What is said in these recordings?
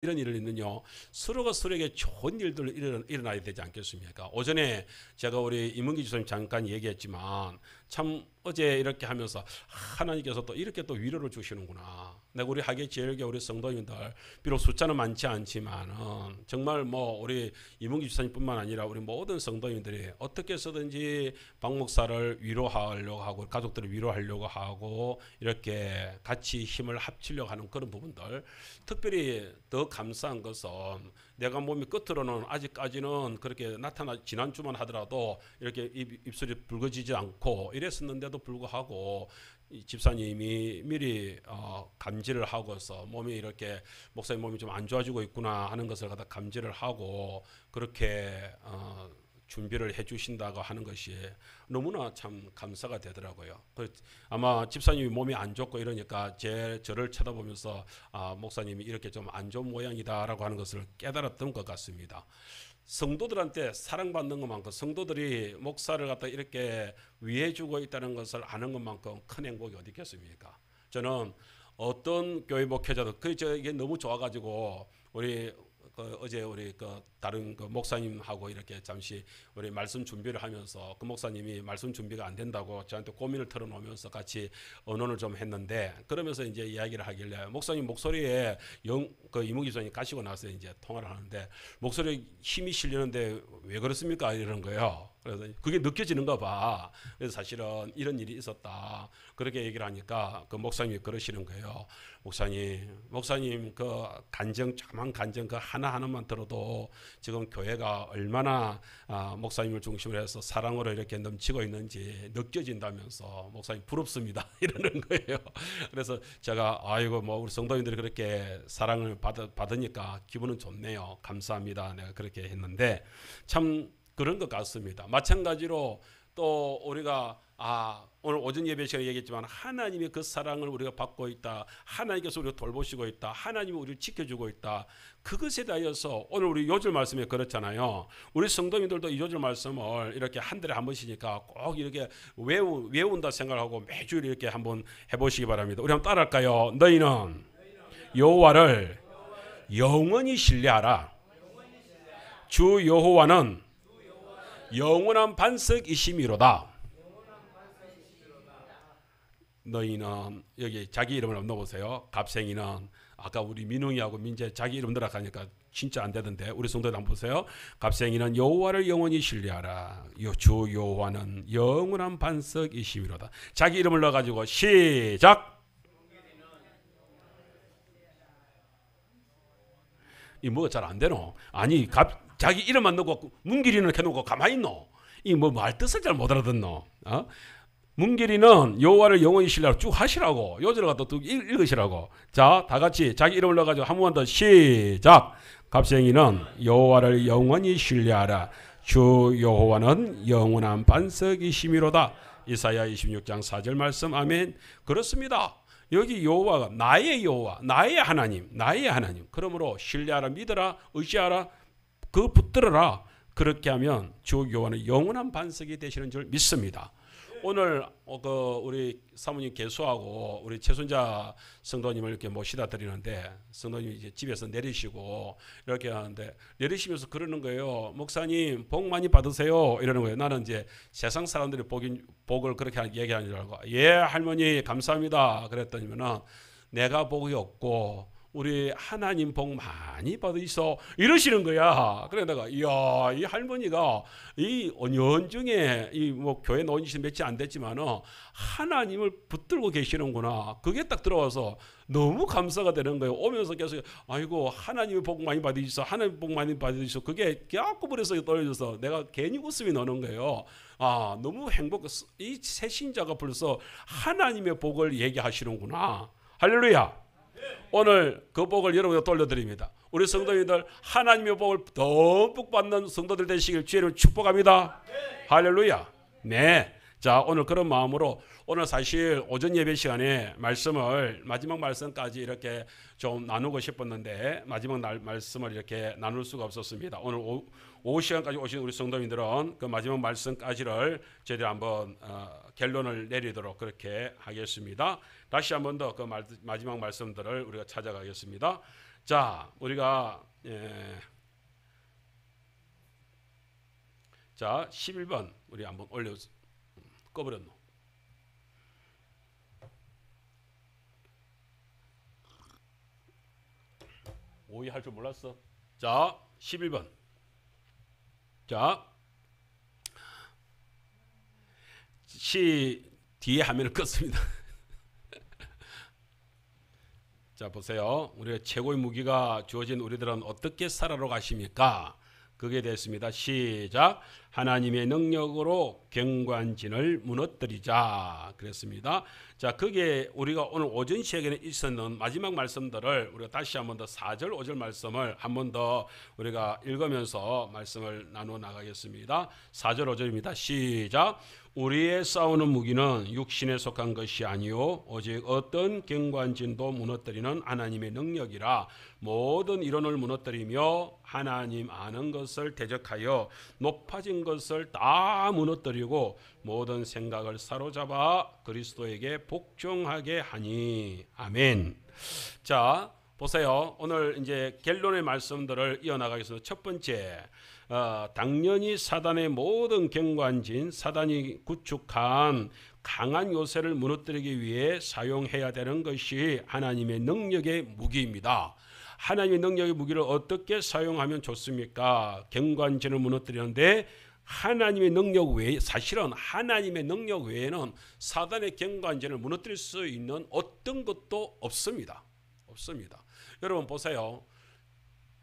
이런 일은요, 서로가 서로에게 좋은 일들 일어나야 되지 않겠습니까? 오전에 제가 우리 임은기 주사님 잠깐 얘기했지만 참 어제 이렇게 하면서 하나님께서 또 이렇게 또 위로를 주시는구나. 내가 우리 하계 지역의 우리 성도님들 비록 숫자는 많지 않지만은 정말 뭐 우리 임은기 주사님뿐만 아니라 우리 모든 성도님들이 어떻게 해서든지 박 목사를 위로하려고 하고 가족들을 위로하려고 하고 이렇게 같이 힘을 합치려고 하는 그런 부분들, 특별히 더 감사한 것은 내가 몸이 끝으로는 아직까지는 그렇게 지난주만 하더라도 이렇게 입술이 붉어지지 않고 이랬었는데도 불구하고 이 집사님이 미리 감지를 하고서 몸이 이렇게 목사님 몸이 좀 안 좋아지고 있구나 하는 것을 갖다 감지를 하고 그렇게 준비를 해주신다고 하는 것이 너무나 참 감사가 되더라고요. 아마 집사님이 몸이 안 좋고 이러니까 저를 쳐다보면서 목사님이 이렇게 좀 안 좋은 모양이다라고 하는 것을 깨달았던 것 같습니다. 성도들한테 사랑받는 것만큼 성도들이 목사를 갖다 이렇게 위해주고 있다는 것을 아는 것만큼 큰 행복이 어디 있겠습니까? 저는 어떤 교회 목회자도 이게 너무 좋아가지고 우리 어제 우리 다른 목사님하고 이렇게 잠시 우리 말씀 준비를 하면서 그 목사님이 말씀 준비가 안 된다고 저한테 고민을 털어놓으면서 같이 언론을 좀 했는데, 그러면서 이제 이야기를 하길래 목사님 목소리에 이문기 집사님 가시고 나서 이제 통화를 하는데 목소리에 힘이 실리는데 왜 그렇습니까? 이러는 거예요. 그래서 그게 느껴지는가 봐. 그래서 사실은 이런 일이 있었다. 그렇게 얘기를 하니까 그 목사님이 그러시는 거예요. 목사님 그 조그만 간증 그 하나하나만 들어도 지금 교회가 얼마나 목사님을 중심으로 해서 사랑으로 이렇게 넘치고 있는지 느껴진다면서 목사님 부럽습니다. 이러는 거예요. 그래서 제가 아이고 뭐 우리 성도님들이 그렇게 사랑을 받으니까 기분은 좋네요. 감사합니다. 내가 그렇게 했는데 참 그런 것 같습니다. 마찬가지로 또 우리가 오늘 오전 예배 시간에 얘기했지만 하나님의 그 사랑을 우리가 받고 있다. 하나님께서 우리를 돌보시고 있다. 하나님이 우리를 지켜주고 있다. 그것에 대하여서 오늘 우리 요절 말씀에 그렇잖아요. 우리 성도님들도 이 요절 말씀을 이렇게 한 달에 한 번씩이니까 꼭 이렇게 외운다 생각하고 매주 이렇게 한번 해보시기 바랍니다. 우리 한번 따라할까요? 너희는 여호와를 영원히 신뢰하라. 주 여호와는 영원한 반석이심이로다. 너희는 여기 자기 이름을 한번 넣어보세요. 갑생이는 아까 우리 민웅이하고 민재 자기 이름 들어가니까 진짜 안 되던데 우리 성도들 한번 보세요. 갑생이는 여호와를 영원히 신뢰하라. 주 여호와는 영원한 반석이심이로다. 자기 이름을 넣어가지고 시작. 이 뭐가 잘 안 되노? 아니 자기 이름만 넣고 문길이는 해놓고 가만히 있노? 이 뭐 말 뜻을 잘 못 알아듣노? 문길이는 여호와를 영원히 신뢰하라 쭉 하시라고. 요절을 갖다 쭉 읽으시라고. 자, 다 같이 자기 이름을 넣어가지고 한 번만 더 시작. 갑생이는 여호와를 영원히 신뢰하라. 주 여호와는 영원한 반석이심이로다. 이사야 26장 4절 말씀. 아멘. 그렇습니다. 여기 여호와가 나의 여호와, 나의 하나님. 그러므로 신뢰하라, 믿어라, 의지하라, 붙들어라. 그렇게 하면 주 여호와는 영원한 반석이 되시는 줄 믿습니다. 오늘 우리 사모님 개수하고 우리 최순자 성도님을 이렇게 모시다 드리는데 성도님이 이제 집에서 내리시고 이렇게 하는데 내리시면서 그러는 거예요. 목사님 복 많이 받으세요. 이러는 거예요. 나는 이제 세상 사람들이 복을 그렇게 얘기하는 줄 알고 예 할머니 감사합니다. 그랬더니면은 내가 복이 없고 우리 하나님 복 많이 받으셔 이러시는 거야. 그래 내가 이야 이 할머니가 이 연중에 이 뭐 교회 나온 지 며칠 안 됐지만은 하나님을 붙들고 계시는구나. 그게 딱 들어와서 너무 감사가 되는 거예요. 오면서 계속 아이고 하나님의 복 많이 받으셔, 하나님 복 많이 받으셔. 그게 갸꾸부려서 떨어져서 내가 괜히 웃음이 나는 거예요. 너무 이 새 신자가 벌써 하나님의 복을 얘기하시는구나. 할렐루야. 오늘 그 복을 여러분께 돌려드립니다. 우리 성도님들 하나님의 복을 듬뿍 받는 성도들 되시길 주의를 축복합니다. 할렐루야. 네. 자, 오늘 그런 마음으로 오늘 사실 오전 예배 시간에 말씀을 마지막 말씀까지 이렇게 좀 나누고 싶었는데 마지막 말씀을 이렇게 나눌 수가 없었습니다. 오늘 오후 시간까지 오신 우리 성도님들은 그 마지막 말씀까지를 저희들이 한번 결론을 내리도록 그렇게 하겠습니다. 다시 한 번 더 그 마지막 말씀들을 우리가 찾아가겠습니다. 자, 우리가 자 11번 우리 한번 올려 꺼버렸노. 오해할 줄 몰랐어. 자 11번. 자 시 뒤에 화면을 껐습니다. 자 보세요. 우리의 최고의 무기가 주어진 우리들은 어떻게 살아러 가십니까? 그게 됐습니다. 시작. 하나님의 능력으로 경관진을 무너뜨리자 그랬습니다. 자 그게 우리가 오늘 오전 시간에 있었는 마지막 말씀들을 우리가 다시 한 번 더 4절 5절 말씀을 한 번 더 우리가 읽으면서 말씀을 나누어 나가겠습니다. 4절 5절입니다. 시작. 우리의 싸우는 무기는 육신에 속한 것이 아니요 오직 어떤 경관진도 무너뜨리는 하나님의 능력이라. 모든 이론을 무너뜨리며 하나님 아는 것을 대적하여 높아진 것을 다 무너뜨리고 모든 생각을 사로잡아 그리스도에게 복종하게 하니. 아멘. 자 보세요. 오늘 이제 결론의 말씀들을 이어나가겠습니다. 첫 번째, 당연히 사단의 모든 경관진, 사단이 구축한 강한 요새를 무너뜨리기 위해 사용해야 되는 것이 하나님의 능력의 무기입니다. 하나님의 능력의 무기를 어떻게 사용하면 좋습니까? 경관진을 무너뜨리는데 하나님의 능력 외에, 사실은 하나님의 능력 외에는 사단의 경관진을 무너뜨릴 수 있는 어떤 것도 없습니다. 없습니다. 여러분 보세요.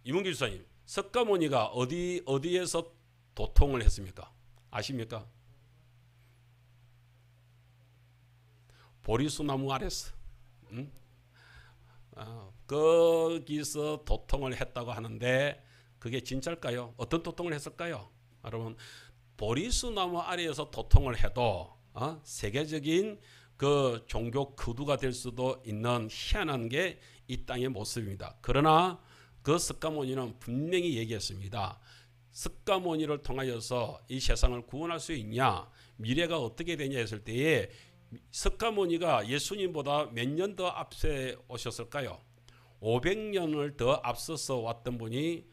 이문기 주사님, 석가모니가 어디에서 도통을 했습니까? 아십니까? 보리수나무 아래서. 거기서 도통을 했다고 하는데 그게 진짜일까요? 어떤 도통을 했을까요? 여러분 보리수나무 아래에서 도통을 해도 세계적인 그 종교 거두가 될 수도 있는 희한한 게 이 땅의 모습입니다. 그러나 그 석가모니는 분명히 얘기했습니다. 석가모니를 통하여서 이 세상을 구원할 수 있냐, 미래가 어떻게 되냐 했을 때에 석가모니가 예수님보다 몇 년 더 앞서 오셨을까요? 500년을 더 앞서서 왔던 분이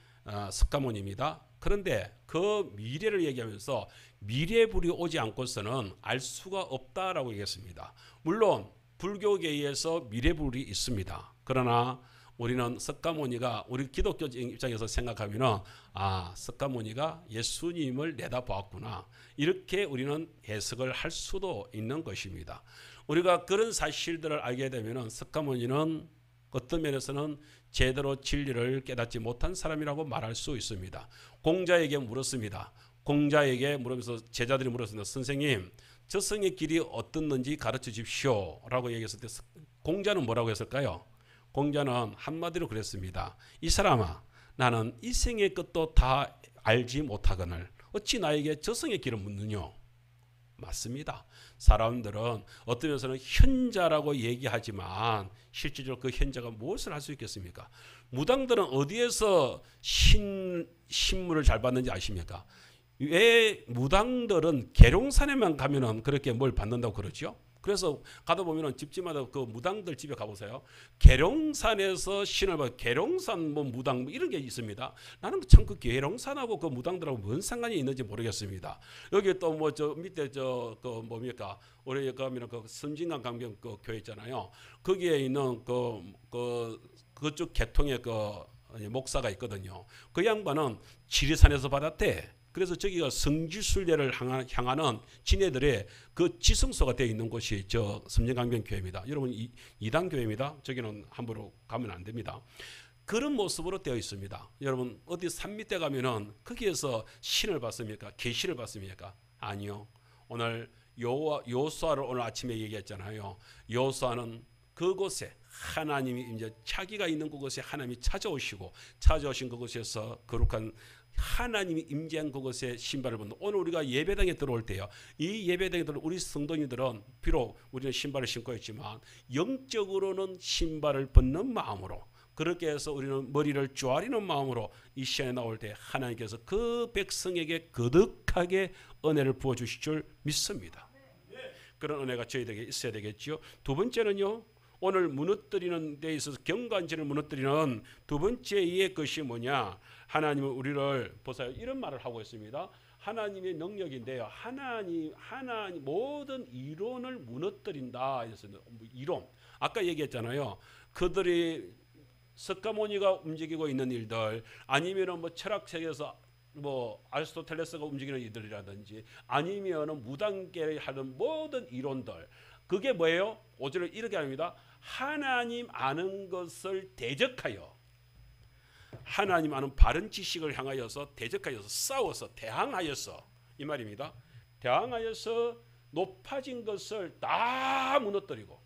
석가모니입니다. 그런데 그 미래를 얘기하면서 미래불이 오지 않고서는 알 수가 없다라고 얘기했습니다. 물론 불교계에서 미래불이 있습니다. 그러나 우리는 석가모니가, 우리 기독교 입장에서 생각하면은 석가모니가 예수님을 내다보았구나, 이렇게 우리는 해석을 할 수도 있는 것입니다. 우리가 그런 사실들을 알게 되면은 석가모니는 어떤 면에서는 제대로 진리를 깨닫지 못한 사람이라고 말할 수 있습니다. 공자에게 물었습니다. 공자에게 물으면서 제자들이 물었습니다. 선생님, 저승의 길이 어떻는지 가르쳐 주십시오 라고 얘기했을 때 공자는 뭐라고 했을까요? 공자는 한마디로 그랬습니다. 이 사람아, 나는 이 생의 것도 다 알지 못하거늘 어찌 나에게 저승의 길을 묻느냐. 맞습니다. 사람들은 어떤 면에서는 현자라고 얘기하지만 실질적으로 그 현자가 무엇을 할 수 있겠습니까? 무당들은 어디에서 신물을 잘 받는지 아십니까? 왜 무당들은 계룡산에만 가면은 그렇게 뭘 받는다고 그러죠? 그래서 가다 보면은 집집마다 그 무당들 집에 가보세요. 계룡산에서 신을 받아, 계룡산 뭐 무당 뭐 이런 게 있습니다. 나는 참 그 계룡산하고 그 무당들하고 뭔 상관이 있는지 모르겠습니다. 여기 또 뭐 저 밑에 저 그 뭡니까? 우리 가면 그 섬진강 강변 그 교회 있잖아요. 거기에 있는 그쪽 계통의 그 목사가 있거든요. 그 양반은 지리산에서 받았대. 그래서 저기가 성지순례를 향하는 지네들의 그 지성소가 되어 있는 곳이 저 섬진강변 교회입니다. 여러분 이단 교회입니다. 저기는 함부로 가면 안 됩니다. 그런 모습으로 되어 있습니다. 여러분 어디 산 밑에 가면은 거기에서 신을 받습니까? 계시를 받습니까? 아니요. 오늘 여호수아를 오늘 아침에 얘기했잖아요. 여호수아는 그곳에 하나님이 이제 자기가 있는 그곳에 하나님이 찾아오신 그곳에서 거룩한 하나님이 임재한 그곳에 신발을 벗는, 오늘 우리가 예배당에 들어올 때요, 이 예배당에 들어올 우리 성도님들은 비록 우리는 신발을 신고 있지만 영적으로는 신발을 벗는 마음으로, 그렇게 해서 우리는 머리를 쪼아리는 마음으로 이 시간에 나올 때 하나님께서 그 백성에게 거듭하게 은혜를 부어주실 줄 믿습니다. 그런 은혜가 저희들에게 있어야 되겠죠. 두 번째는요, 오늘 무너뜨리는 데 있어서 경관지를 무너뜨리는 두 번째의 것이 뭐냐? 하나님은 우리를 보세요. 이런 말을 하고 있습니다. 하나님의 능력인데요. 하나님 모든 이론을 무너뜨린다. 이론. 아까 얘기했잖아요. 그들이 석가모니가 움직이고 있는 일들, 아니면은 뭐 철학 세계에서 뭐 아리스토텔레스가 움직이는 일들이라든지, 아니면은 무당계 하는 모든 이론들, 그게 뭐예요? 5절을 이렇게 합니다. 하나님 아는 것을 대적하여, 하나님 아는 바른 지식을 향하여서 대적하여서 싸워서 대항하여서, 이 말입니다. 대항하여서 높아진 것을 다 무너뜨리고.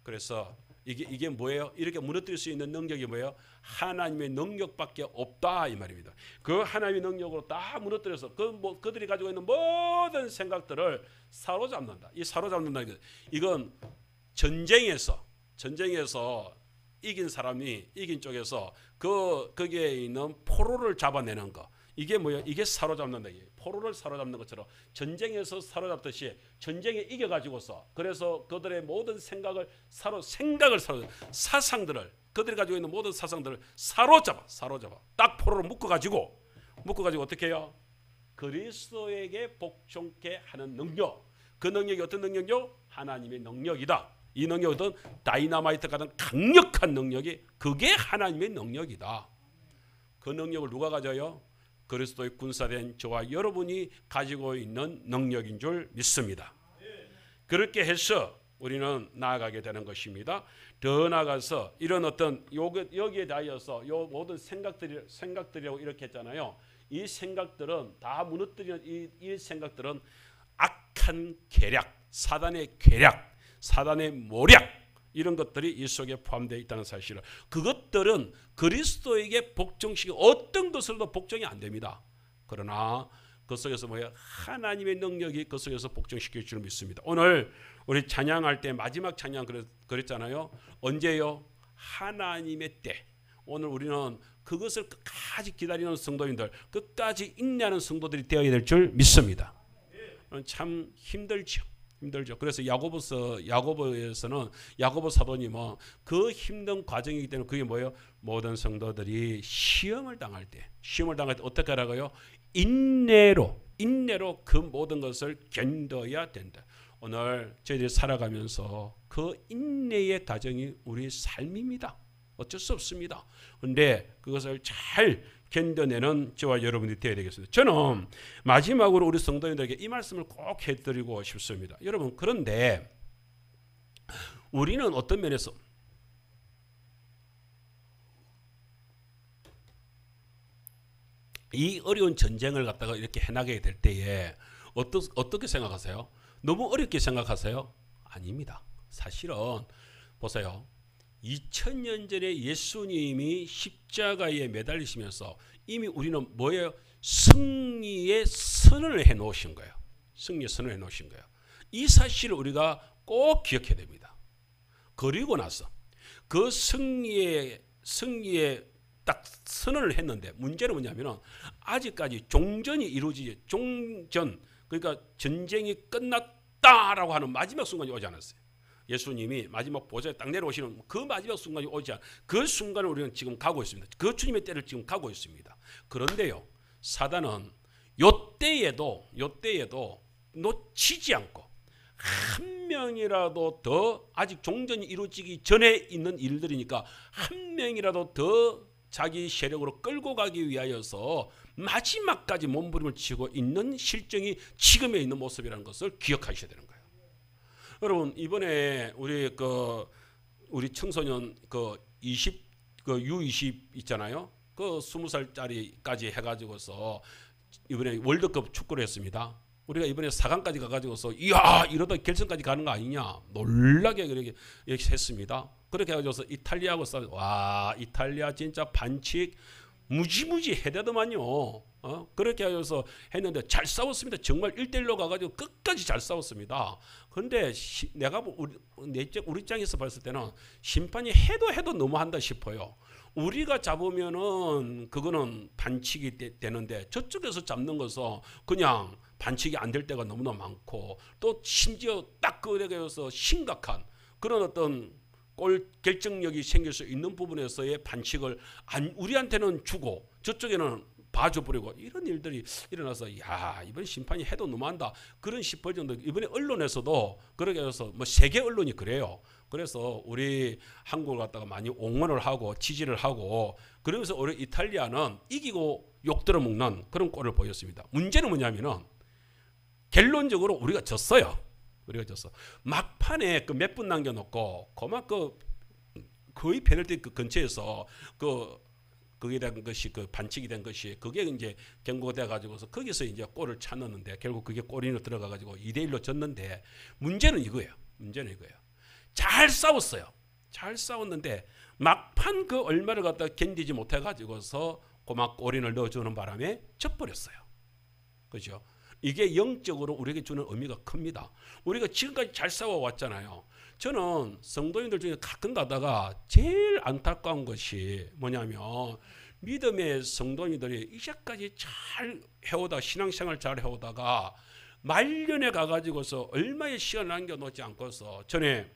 그래서 이게 뭐예요? 이렇게 무너뜨릴 수 있는 능력이 뭐예요? 하나님의 능력밖에 없다, 이 말입니다. 그 하나님의 능력으로 다 무너뜨려서 그들이 가지고 있는 모든 생각들을 사로잡는다. 이 사로잡는다, 이건 전쟁에서 이긴 사람이 이긴 쪽에서 거기에 있는 포로를 잡아내는 거. 이게 뭐예요? 이게 사로잡는다. 포로를 사로잡는 것처럼 전쟁에서 사로잡듯이 전쟁에 이겨가지고서, 그래서 그들의 모든 생각을 사상들을, 그들이 가지고 있는 모든 사상들을 사로잡아 딱 포로로 묶어가지고 어떻게 해요? 그리스도에게 복종케 하는 능력. 그 능력이 어떤 능력이요? 하나님의 능력이다. 이 능력은 다이너마이트 같은 강력한 능력이, 그게 하나님의 능력이다. 그 능력을 누가 가져요? 그리스도의 군사된 저와 여러분이 가지고 있는 능력인 줄 믿습니다. 그렇게 해서 우리는 나아가게 되는 것입니다. 더 나아가서 이런 어떤 여기에 대하여서 요 모든 생각들이라고 이렇게 했잖아요. 이 생각들은 다 무너뜨리는 이 생각들은 악한 계략, 사단의 계략, 사단의 모략, 이런 것들이 이 속에 포함되어 있다는 사실을, 그것들은 그리스도에게 복종시키 어떤 것으로도 복종이 안 됩니다. 그러나 그 속에서 뭐예요? 하나님의 능력이 그 속에서 복종시킬 줄 믿습니다. 오늘 우리 찬양할 때 마지막 찬양 그랬잖아요. 언제요? 하나님의 때. 오늘 우리는 그것을 끝까지 기다리는 성도인들, 끝까지 인내하는 성도들이 되어야 될 줄 믿습니다. 참 힘들죠. 그래서 야고보에서는 야고보 사도님은 그 힘든 과정이기 때문에 그게 뭐예요? 모든 성도들이 시험을 당할 때 어떻게 하라고요? 인내로 그 모든 것을 견뎌야 된다. 오늘 저희들이 살아가면서 그 인내의 과정이 우리의 삶입니다. 어쩔 수 없습니다. 그런데 그것을 잘 견뎌내는 저와 여러분이 되어야 되겠습니다. 저는 마지막으로 우리 성도님들에게 이 말씀을 꼭 해드리고 싶습니다. 여러분, 그런데 우리는 어떤 면에서 이 어려운 전쟁을 갖다가 이렇게 해나가게 될 때에 어떻게 생각하세요? 너무 어렵게 생각하세요? 아닙니다. 사실은 보세요. 2000년 전에 예수님이 십자가에 매달리시면서 이미 우리는 뭐예요? 승리의 선언을 해놓으신 거예요. 이 사실을 우리가 꼭 기억해야 됩니다. 그리고 나서 그 승리에 딱 선언을 했는데, 문제는 뭐냐면은 아직까지 종전이 이루어지지, 그러니까 전쟁이 끝났다라고 하는 마지막 순간이 오지 않았어요. 예수님이 마지막 보좌에 딱 내려오시는 그 마지막 순간이 오지 않은 그 순간을 우리는 지금 가고 있습니다. 그 주님의 때를 지금 가고 있습니다. 그런데요, 사단은 요때에도 놓치지 않고 한 명이라도 더, 아직 종전이 이루어지기 전에 있는 일들이니까 한 명이라도 더 자기 세력으로 끌고 가기 위하여서 마지막까지 몸부림을 치고 있는 실정이 지금에 있는 모습이라는 것을 기억하셔야 되는 거예요. 여러분, 이번에 우리 청소년 U20 있잖아요. 그 20살짜리까지 해가지고서 이번에 월드컵 축구를 했습니다. 우리가 이번에 4강까지 가가지고서 이야, 이러다 결승까지 가는 거 아니냐, 놀라게 그렇게 했습니다. 그렇게 해가지고서 이탈리아하고 싸워. 와, 이탈리아 진짜 반칙 무지무지 해대더만요. 그렇게 해서 했는데 잘 싸웠습니다. 정말 1대1로 가가지고 끝까지 잘 싸웠습니다. 그런데 내가 우리 입장에서 봤을 때는 심판이 해도 너무한다 싶어요. 우리가 잡으면은 그거는 반칙이 되는데 저쪽에서 잡는 것은 그냥 반칙이 안 될 때가 너무나 많고, 또 심지어 딱 그래서 심각한 그런 어떤 골 결정력이 생길 수 있는 부분에서의 반칙을 우리한테는 주고 저쪽에는 봐줘버리고 이런 일들이 일어나서 야 이번 심판이 해도 너무한다 그런 싶을 정도. 이번에 언론에서도 그렇게 해서 뭐 세계 언론이 그래요. 그래서 우리 한국을 갖다가 많이 옹호를 하고 지지를 하고 그러면서 우리 이탈리아는 이기고 욕 들어먹는 그런 꼴을 보였습니다. 문제는 뭐냐면은 결론적으로 우리가 졌어요. 우리가 졌어. 막판에 그 몇 분 남겨놓고 그만 거의 페널티 그 근처에서 그게 된 것이 그 반칙이 된 것이 그게 이제 경고돼 가지고서 거기서 이제 골을 찾았는데 결국 그게 골인으로 들어가 가지고 2대1로 졌는데 문제는 이거예요. 잘 싸웠어요. 잘 싸웠는데 막판 그 얼마를 갖다 견디지 못해 가지고서 고막 골인을 넣어주는 바람에 져버렸어요. 그렇죠? 이게 영적으로 우리에게 주는 의미가 큽니다. 우리가 지금까지 잘 싸워왔잖아요. 저는 성도님들 중에 가끔 가다가 제일 안타까운 것이 뭐냐면 믿음의 성도님들이 이제까지 잘 해오다 신앙생활 잘 해오다가 말년에 가가지고서 얼마의 시간을 남겨놓지 않고서 전에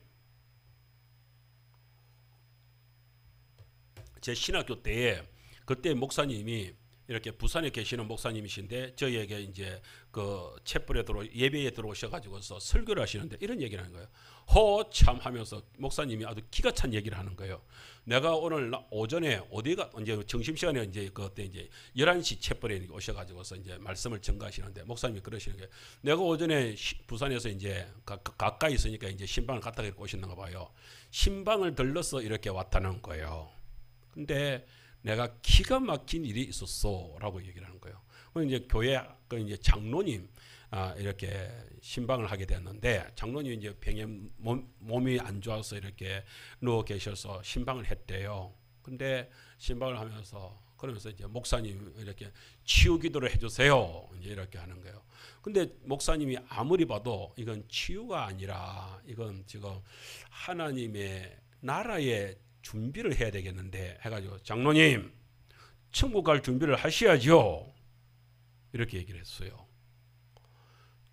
제 신학교 때에 그때 목사님이 이렇게 부산에 계시는 목사님이신데 저희에게 이제 그 챗불에 예배에 들어오셔가지고서 설교를 하시는데 이런 얘기를 하는 거예요. 허참 하면서 목사님이 아주 기가 찬 얘기를 하는 거예요. 내가 오늘 오전에 어디가 이제 점심시간에 이제 그때 이제 11시 챗불에 오셔가지고서 이제 말씀을 전가하시는데 목사님이 그러시는 거예요. 내가 오전에 부산에서 이제 가까이 있으니까 이제 신방을 갖다 놓고 오셨는가 봐요. 신방을 들러서 이렇게 왔다는 거예요. 근데 내가 기가 막힌 일이 있었어라고 얘기를 하는 거예요. 이제 교회 그 이제 장로님 이렇게 신방을 하게 됐는데 장로님이 이제 병에 몸이 안 좋아서 이렇게 누워 계셔서 신방을 했대요. 근데 신방을 하면서 그러면서 이제 목사님 이렇게 치유 기도를 해주세요. 이제 이렇게 하는 거예요. 근데 목사님이 아무리 봐도 이건 치유가 아니라 이건 지금 하나님의 나라의 준비를 해야 되겠는데 해가지고 장로님 천국 갈 준비를 하셔야죠 이렇게 얘기를 했어요.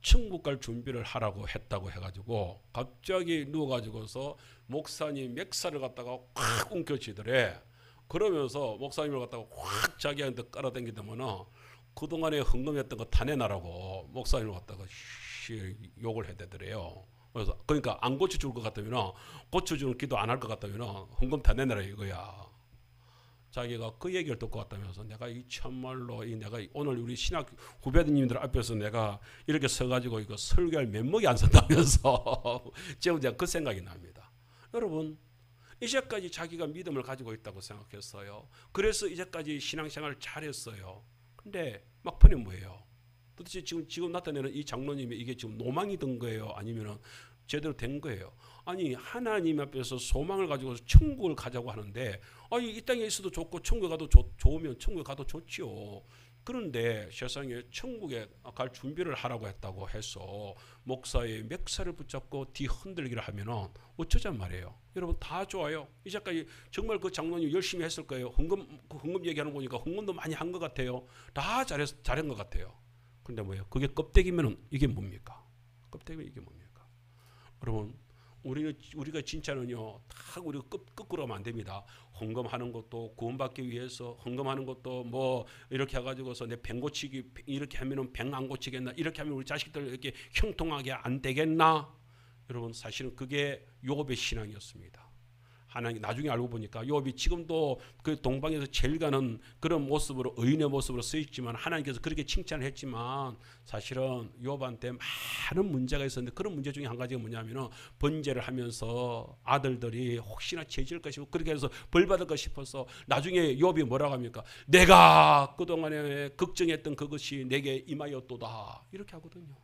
천국 갈 준비를 하라고 했다고 해가지고 갑자기 누워가지고서 목사님 맥살을 갖다가 확 움켜쥐더래. 그러면서 목사님을 갖다가 확 자기한테 깔아당기더면 그동안에 헌금했던 거 다 내놔라고 목사님을 갖다가 욕을 해대더래요. 그래서 그러니까 안 고쳐줄 것 같으면 고쳐주는 기도 안 할 것 같으면 헌금 다 내놔라 이거야. 자기가 그 얘기를 듣고 왔다면서 내가 이 참말로 내가 오늘 우리 신학 후배님들 앞에서 내가 이렇게 서가지고 이거 설교할 면목이 안 선다면서 지금 제가 그 생각이 납니다. 여러분 이제까지 자기가 믿음을 가지고 있다고 생각했어요. 그래서 이제까지 신앙생활을 잘했어요. 근데 막판에 뭐예요? 도대체 지금 나타내는 이 장로님이 이게 지금 노망이 든 거예요? 아니면 제대로 된 거예요? 아니 하나님 앞에서 소망을 가지고 천국을 가자고 하는데 아니 이 땅에 있어도 좋고 천국에 가도 좋으면 천국에 가도 좋지요. 그런데 세상에 천국에 갈 준비를 하라고 했다고 해서 목사의 맥살을 붙잡고 뒤흔들기를 하면 어쩌잔 말이에요. 여러분 다 좋아요. 이제까지 정말 그 장로님 열심히 했을 거예요. 헌금 얘기하는 거 보니까 헌금도 많이 한 것 같아요. 다 잘한 것 같아요. 근데 뭐예요? 그게 껍데기면 이게 뭡니까? 껍데기면 이게 뭡니까? 여러분 우리가 진짜는요 다 우리가 거꾸로 하면 안 됩니다. 헌금하는 것도 구원받기 위해서 헌금하는 것도 뭐 이렇게 해가지고서 내 병 고치기 이렇게 하면은 병 안 고치겠나 이렇게 하면 우리 자식들 이렇게 형통하게 안 되겠나? 여러분 사실은 그게 욥의 신앙이었습니다. 하나님 나중에 알고 보니까 욥이 지금도 그 동방에서 제일 가는 그런 모습으로 의인의 모습으로 쓰였지만 하나님께서 그렇게 칭찬을 했지만 사실은 욥한테 많은 문제가 있었는데 그런 문제 중에 한 가지가 뭐냐면은 번제를 하면서 아들들이 혹시나 죄질 것이고 그렇게 해서 벌 받을 것 싶어서 나중에 욥이 뭐라고 합니까? 내가 그동안에 걱정했던 그것이 내게 임하였도다 이렇게 하거든요.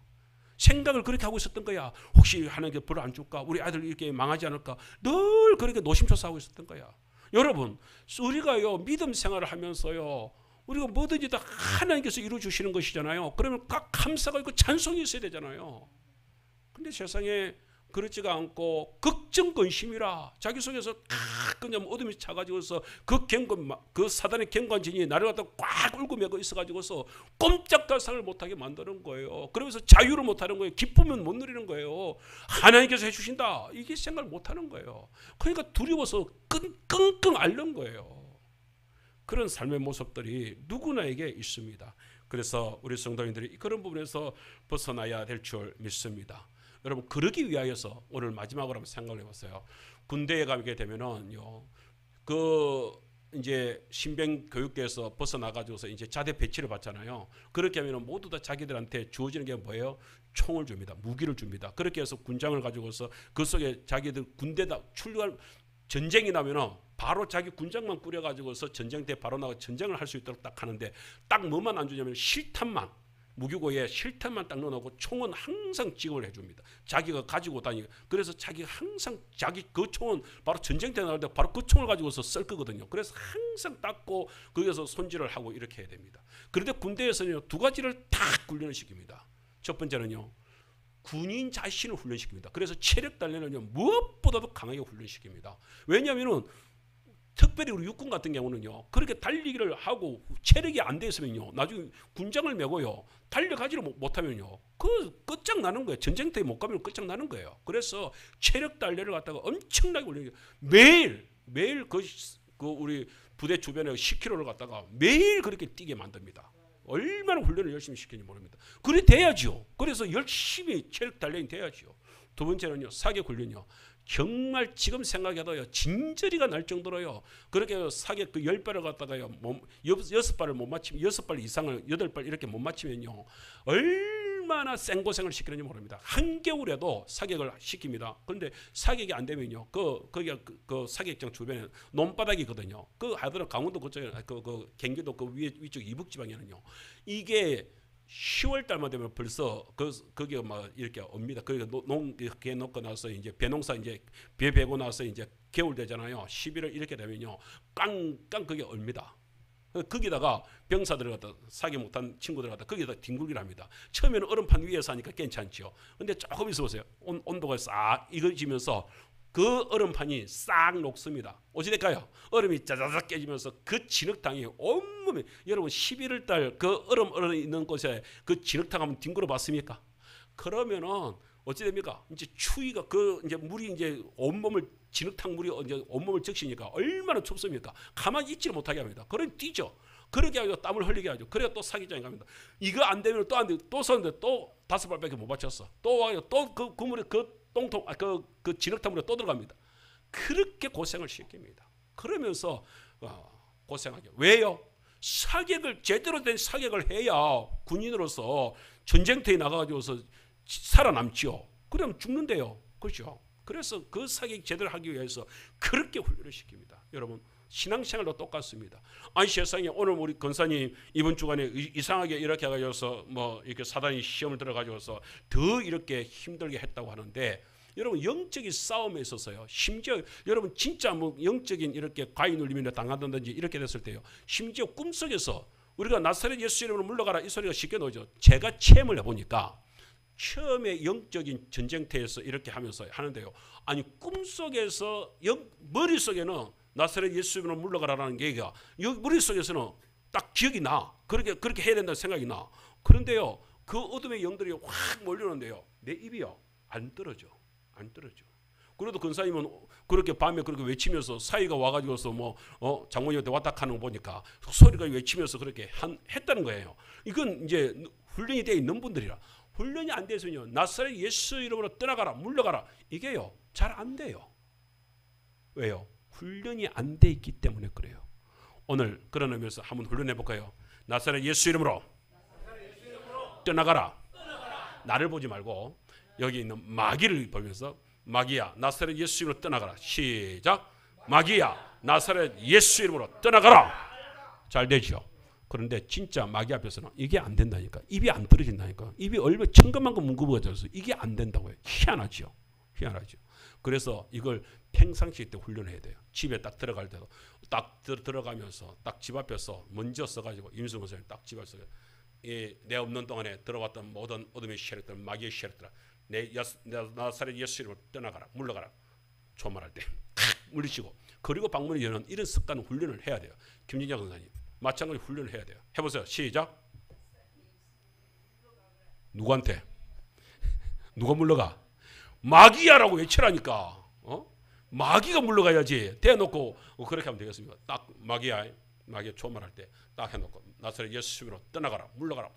생각을 그렇게 하고 있었던 거야. 혹시 하나님께 벌 안 줄까? 우리 아들 이렇게 망하지 않을까? 늘 그렇게 노심초사하고 있었던 거야. 여러분, 우리가요 믿음 생활을 하면서요, 우리가 뭐든지 다 하나님께서 이루어 주시는 것이잖아요. 그러면 각 감사가 있고 찬송이 있어야 되잖아요. 근데 세상에 그렇지가 않고 걱정근심이라 자기 속에서 그냥 어둠이 차가지고서 그 사단의 경관진이 나를 갖다 꽉 울고 매고 있어가지고서 꼼짝할 상을 못하게 만드는 거예요. 그러면서 자유를 못하는 거예요. 기쁨은 못 누리는 거예요. 하나님께서 해주신다 이게 생각을 못하는 거예요. 그러니까 두려워서 끙끙 앓는 거예요. 그런 삶의 모습들이 누구나에게 있습니다. 그래서 우리 성도님들이 그런 부분에서 벗어나야 될 줄 믿습니다. 여러분 그러기 위하여서 오늘 마지막으로 한번 생각을 해봤어요. 군대에 가게 되면은요, 이제 신병 교육대에서 벗어나가지고서 이제 자대 배치를 받잖아요. 그렇게 하면은 모두 다 자기들한테 주어지는 게 뭐예요? 총을 줍니다. 무기를 줍니다. 그렇게 해서 군장을 가지고서 그 속에 자기들 군대다 출발 전쟁이 나면은 바로 자기 군장만 꾸려가지고서 전쟁터에 바로 나가 전쟁을 할 수 있도록 딱 하는데 딱 뭐만 안 주냐면 실탄만 무기고에 실탄만 딱 넣어놓고 총은 항상 지급을 해줍니다. 자기가 가지고 다니고 그래서 자기가 항상 자기 그 총은 바로 전쟁터에 나갈 때 바로 그 총을 가지고서 쓸 거거든요. 그래서 항상 닦고 거기서 손질을 하고 이렇게 해야 됩니다. 그런데 군대에서는 두 가지를 다 훈련을 시킵니다. 첫 번째는요, 군인 자신을 훈련시킵니다. 그래서 체력 단련은요 무엇보다도 강하게 훈련시킵니다. 왜냐하면은 특별히 우리 육군 같은 경우는요 그렇게 달리기를 하고 체력이 안 돼 있으면요 나중에 군장을 메고요 달려가지를 못하면요 그 끝장나는 거예요. 전쟁터에 못 가면 끝장나는 거예요. 그래서 체력 단련을 갖다가 엄청나게 훈련해요. 매일 그 우리 부대 주변에 10km를 갖다가 매일 그렇게 뛰게 만듭니다. 얼마나 훈련을 열심히 시키는지 모릅니다. 그래 돼야죠. 그래서 열심히 체력 단련이 돼야죠. 두 번째는요 사격 훈련이요. 정말 지금 생각해도요 진저리가 날 정도로요 그렇게 사격 그 10발을 갖다가요 6발을 못 맞히면 6발 이상을 8발 이렇게 못 맞히면요 얼마나 생고생을 시키는지 모릅니다. 한겨울에도 사격을 시킵니다. 그런데 사격이 안 되면요 거기가 그 사격장 주변에 논바닥이거든요. 그 하더라도 강원도 그쪽에 그 경기도 그 위쪽 이북 지방에는요 이게 10월 달만 되면 벌써 거기가 막 이렇게 옵니다. 그러니까 농개 놓고 나서 이제 배농사 이제 배 베고 나서 이제 겨울 되잖아요. 11월 이렇게 되면요 깡깡 그게 옵니다. 거기다가 병사들 갖다 사기 못한 친구들 갖다 거기다 뒹굴기를 합니다. 처음에는 얼음판 위에 사니까 괜찮죠. 근데 조금 있어 보세요. 온도가 싹 익어지면서 그 얼음판이 싹 녹습니다. 어찌 될까요? 얼음이 짜자작 깨지면서 그 진흙탕이 온몸에 여러분 11월 달 그 얼음 있는 곳에 그 진흙탕 한번 뒹굴어 봤습니까? 그러면은 어찌 됩니까? 이제 추위가 이제 물이 이제 온몸을 진흙탕 물이 이제 온몸을 적시니까 얼마나 춥습니까? 가만히 있지를 못하게 합니다. 그럼 뛰죠. 그렇게 하고 땀을 흘리게 하죠. 그래야 또 사기장에 갑니다. 이거 안 되면 또 안 돼. 또 섰는데 또 5발밖에 못 맞췄어. 또 와요. 또 그 물에 똥통 그 진흙탕물에 또 들어갑니다. 그렇게 고생을 시킵니다. 그러면서 고생하게. 왜요? 사격을 제대로 된 사격을 해야 군인으로서 전쟁터에 나가가지고서 살아남지요. 그러면 죽는데요. 그렇죠? 그래서 그 사격 제대로 하기 위해서 그렇게 훈련을 시킵니다. 여러분 신앙생활도 똑같습니다. 아니 세상에 오늘 우리 권사님 이번 주간에 이상하게 이렇게 해가지고서 뭐 이렇게 사단이 시험을 들어가지고서 더 이렇게 힘들게 했다고 하는데 여러분 영적인 싸움에 있어서요. 심지어 여러분 진짜 뭐 영적인 이렇게 과잉 눌림이나 당한다든지 이렇게 됐을 때요. 심지어 꿈속에서 우리가 나사렛 예수 이름으로 물러가라 이 소리가 쉽게 나오죠. 제가 체험을 해보니까 처음에 영적인 전쟁터에서 이렇게 하면서 하는데요. 아니 꿈속에서 머릿속에는 나사렛 예수 이름으로 물러가라라는 얘기가 머릿속에서는 딱 기억이 나. 그렇게 해야 된다는 생각이 나. 그런데요. 그 어둠의 영들이 확 몰려오는데요. 내 입이요. 안 떨어져. 그래도 권사님은 그렇게 밤에 그렇게 외치면서 사이가 와가지고서 뭐 장모님한테 왔다 하는 거 보니까 소리가 외치면서 그렇게 했다는 거예요. 이건 이제 훈련이 되어 있는 분들이라. 훈련이 안 돼서요. 나사렛 예수 이름으로 떠나가라, 물러가라. 이게요. 잘 안 돼요. 왜요? 훈련이 안 돼 있기 때문에 그래요. 오늘 그런 의미에서 한번 훈련해 볼까요? 나사렛 예수 이름으로 떠나가라. 나를 보지 말고 여기 있는 마귀를 보면서 마귀야 나사렛 예수 이름으로 떠나가라. 시작. 마귀야 나사렛 예수 이름으로 떠나가라. 잘 되죠. 그런데 진짜 마귀 앞에서는 이게 안 된다니까. 입이 안 떨어진다니까. 입이 얼마 천금만큼 뭉그러져서 이게 안 된다고요. 희한하죠. 그래서 이걸 평상시 때 훈련해야 돼요. 집에 딱 들어갈 때도 딱 들어가면서 딱 집 앞에서 먼저 써가지고 임수문서를 딱 집 앞에서 내 없는 동안에 들어왔던 모든 어둠의 세력들, 마귀의 세력들 내 나사렛 예수 이름으로 떠나가라, 물러가라. 초말할 때 물리치고, 그리고 방문을 여는 이런 습관 훈련을 해야 돼요. 김진자 권사님 마찬가지 훈련을 해야 돼요. 해보세요. 시작. 누구한테? 누가 물러가? 마귀야라고 외치라니까. 마귀가 물러가야지. 대놓고 그렇게 하면 되겠습니까? 딱 마귀야, 마귀 초말할 때 딱 해놓고 나사렛 예수 이름으로 떠나가라, 물러가라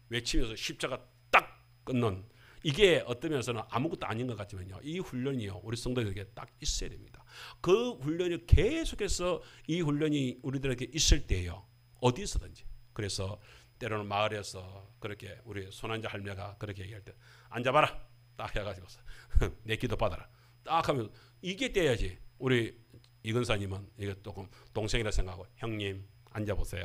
외치면서 십자가 딱 끊는, 이게 어떤 면에서는 아무것도 아닌 것 같지만요, 이 훈련이요 우리 성도들에게 딱 있어야 됩니다. 그 훈련이 계속해서 이 훈련이 우리들에게 있을 때예요, 어디서든지. 그래서 때로는 마을에서 그렇게 우리 손환자 할매가 그렇게 얘기할 때 앉아봐라 딱 해가지고서 내 기도 받아라 딱 하면 이게 돼야지. 우리 이근사님은 이거 조금 동생이라 생각하고 형님 앉아보세요.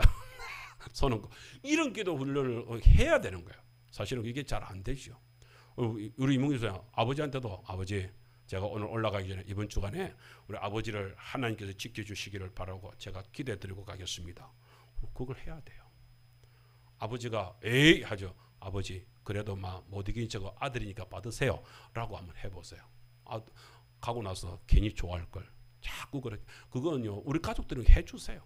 손은 이런 기도 훈련을 해야 되는 거예요. 사실은 이게 잘 안 되죠. 우리 이문기 선생 아버지한테도, 아버지 제가 오늘 올라가기 전에 이번 주간에 우리 아버지를 하나님께서 지켜주시기를 바라고 제가 기도해 드리고 가겠습니다. 그걸 해야 돼요. 아버지가 에이 하죠. 아버지 그래도 막 못 이긴 저거 아들이니까 받으세요 라고 한번 해보세요. 가고 나서 괜히 좋아할 걸 자꾸 그렇게. 그거는요 우리 가족들은 해주세요.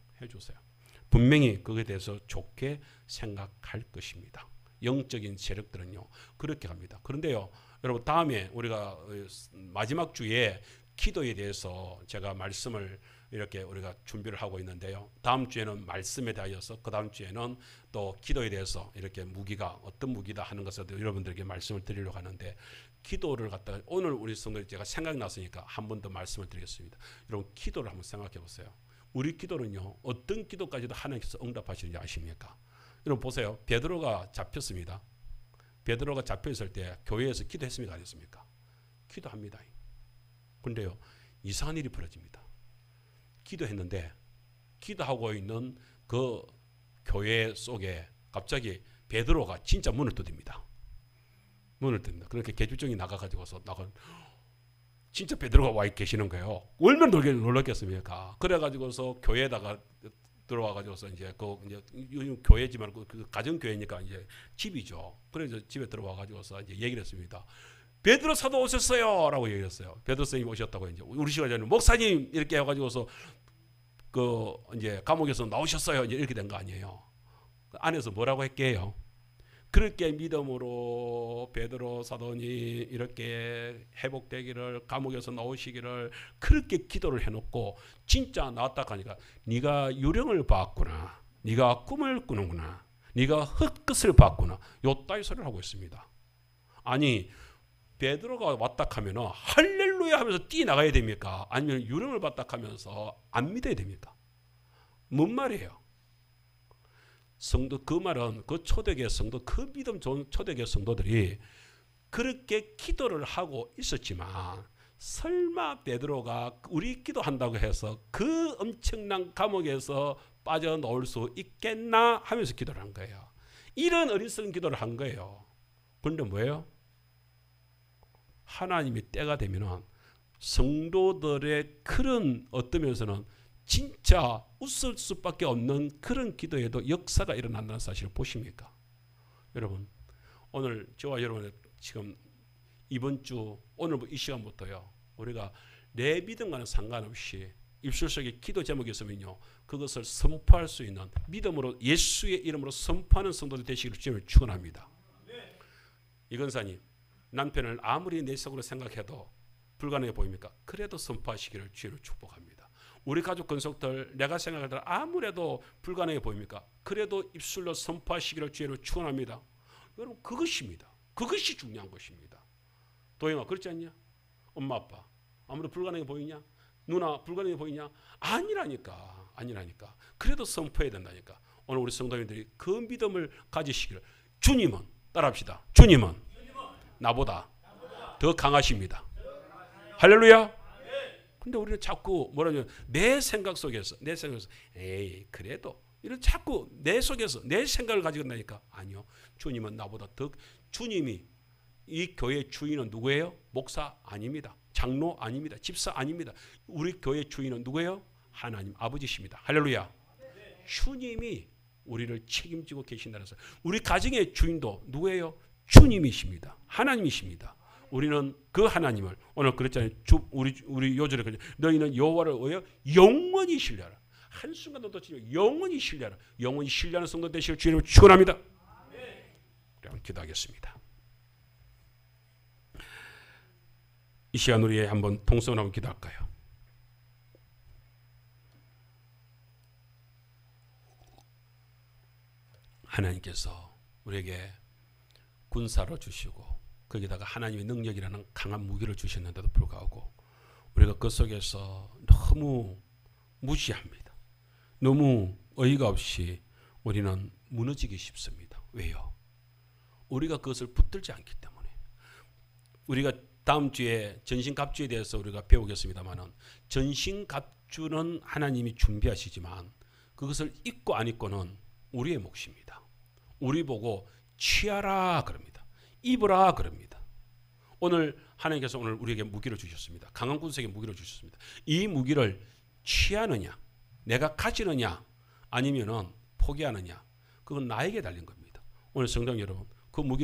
분명히 그거에 대해서 좋게 생각할 것입니다. 영적인 세력들은요 그렇게 합니다. 그런데요 여러분, 다음에 우리가 마지막 주에 기도에 대해서 제가 말씀을 이렇게 우리가 준비를 하고 있는데요, 다음 주에는 말씀에 대하여서, 그 다음 주에는 또 기도에 대해서 이렇게 무기가 어떤 무기다 하는 것을 여러분들에게 말씀을 드리려고 하는데, 기도를 갖다가 오늘 우리 성도들 제가 생각났으니까 한 번 더 말씀을 드리겠습니다. 여러분, 기도를 한번 생각해 보세요. 우리 기도는요 어떤 기도까지도 하나님께서 응답하시는지 아십니까? 여러분 보세요. 베드로가 잡혔습니다. 베드로가 잡혀있을 때 교회에서 기도했습니까? 안 했습니까? 기도합니다. 그런데요 이상한 일이 벌어집니다. 기도했는데 기도하고 있는 그 교회 속에 갑자기 베드로가 진짜 문을 두드립니다. 그렇게 계집종이 나가가지고서 진짜 베드로가 와 계시는 거예요. 얼마나 놀랐겠습니까? 그래가지고서 교회에다가 들어와가지고서 이제 교회지만 그 가정 교회니까 이제 집이죠. 그래서 집에 들어와가지고서 이제 얘기를 했습니다. 베드로 사도 오셨어요라고 얘기했어요. 베드로 선생님 오셨다고 이제 우리 시간 전에 목사님 이렇게 해가지고서 그 이제 감옥에서 나오셨어요. 이제 이렇게 된 거 아니에요. 그 안에서 뭐라고 했게요? 그렇게 믿음으로 베드로 사도니 이렇게 회복되기를, 감옥에서 나오시기를 그렇게 기도를 해놓고 진짜 나왔다 하니까 네가 유령을 봤구나, 네가 꿈을 꾸는구나, 네가 헛것을 봤구나, 요따위 소리를 하고 있습니다. 아니 베드로가 왔다 하면 할렐루야 하면서 뛰어나가야 됩니까? 아니면 유령을 봤다 하면서 안 믿어야 됩니까? 뭔 말이에요? 성도, 그 말은 그 초대교회 성도, 그 믿음 좋은 초대교회 성도들이 그렇게 기도를 하고 있었지만 설마 베드로가 우리 기도한다고 해서 그 엄청난 감옥에서 빠져나올 수 있겠나 하면서 기도를 한 거예요. 이런 어리석은 기도를 한 거예요. 그런데 뭐예요? 하나님이 때가 되면 성도들의 그런 어떤 면에서는 진짜 웃을 수밖에 없는 그런 기도에도 역사가 일어난다는 사실을 보십니까? 여러분, 오늘 저와 여러분의 지금 이번 주 오늘 이 시간부터요 우리가 내 믿음과는 상관없이 입술 속에 기도 제목이 있으면요 그것을 선포할 수 있는, 믿음으로 예수의 이름으로 선포하는 성도들 되시기를 주님을 축원합니다. 이건사님, 남편을 아무리 내 속으로 생각해도 불가능해 보입니까? 그래도 선포하시기를 주님을 축복합니다. 우리 가족 건속들 내가 생각할 때 아무래도 불가능해 보입니까? 그래도 입술로 선포하시기를 주님을 축원합니다. 여러분, 그것입니다. 그것이 중요한 것입니다. 도영아, 그렇지 않냐? 엄마 아빠 아무래도 불가능해 보이냐? 누나 불가능해 보이냐? 아니라니까. 그래도 선포해야 된다니까. 오늘 우리 성도님들이 그 믿음을 가지시기를. 주님은, 따라합시다. 주님은 나보다 더 강하십니다. 할렐루야. 근데 우리는 자꾸 뭐라냐면 내 생각 속에서 에이 그래도 이런 자꾸 내 속에서 내 생각을 가지고 있다니까. 아니요, 주님은 나보다 더. 주님이 이 교회 주인은 누구예요? 목사 아닙니다. 장로 아닙니다. 집사 아닙니다. 우리 교회 주인은 누구예요? 하나님 아버지십니다. 할렐루야. 주님이 우리를 책임지고 계신다는 사. 우리 가정의 주인도 누구예요? 주님이십니다. 하나님이십니다. 우리는 그 하나님을 오늘 그랬잖아요. 우리 요절에 너희는 여호와를 위하여 영원히 신뢰하라. 한순간도 놓치지 영원히 신뢰하라. 영원히 신뢰하는 성도 되시길 주님을 축원합니다. 그럼 기도하겠습니다. 이 시간 우리 한번 통성을 한번 기도할까요? 하나님께서 우리에게 군사로 주시고 거기다가 하나님의 능력이라는 강한 무기를 주셨는데도 불구하고 우리가 그 속에서 너무 무지합니다. 너무 어이가 없이 우리는 무너지기 쉽습니다. 왜요? 우리가 그것을 붙들지 않기 때문에. 우리가 다음 주에 전신갑주에 대해서 우리가 배우겠습니다만은 전신갑주는 하나님이 준비하시지만 그것을 입고 안 입고는 우리의 몫입니다. 우리 보고 취하라 그럽니다. 입으라 그럽니다. 오늘 하나님께서 오늘 우리에게 무기를 주셨습니다. 강한 군사에게 무기를 주셨습니다. 이 무기를 취하느냐, 내가 가지느냐, 아니면은 포기하느냐, 그건 나에게 달린 겁니다. 오늘 성도 여러분, 그 무기를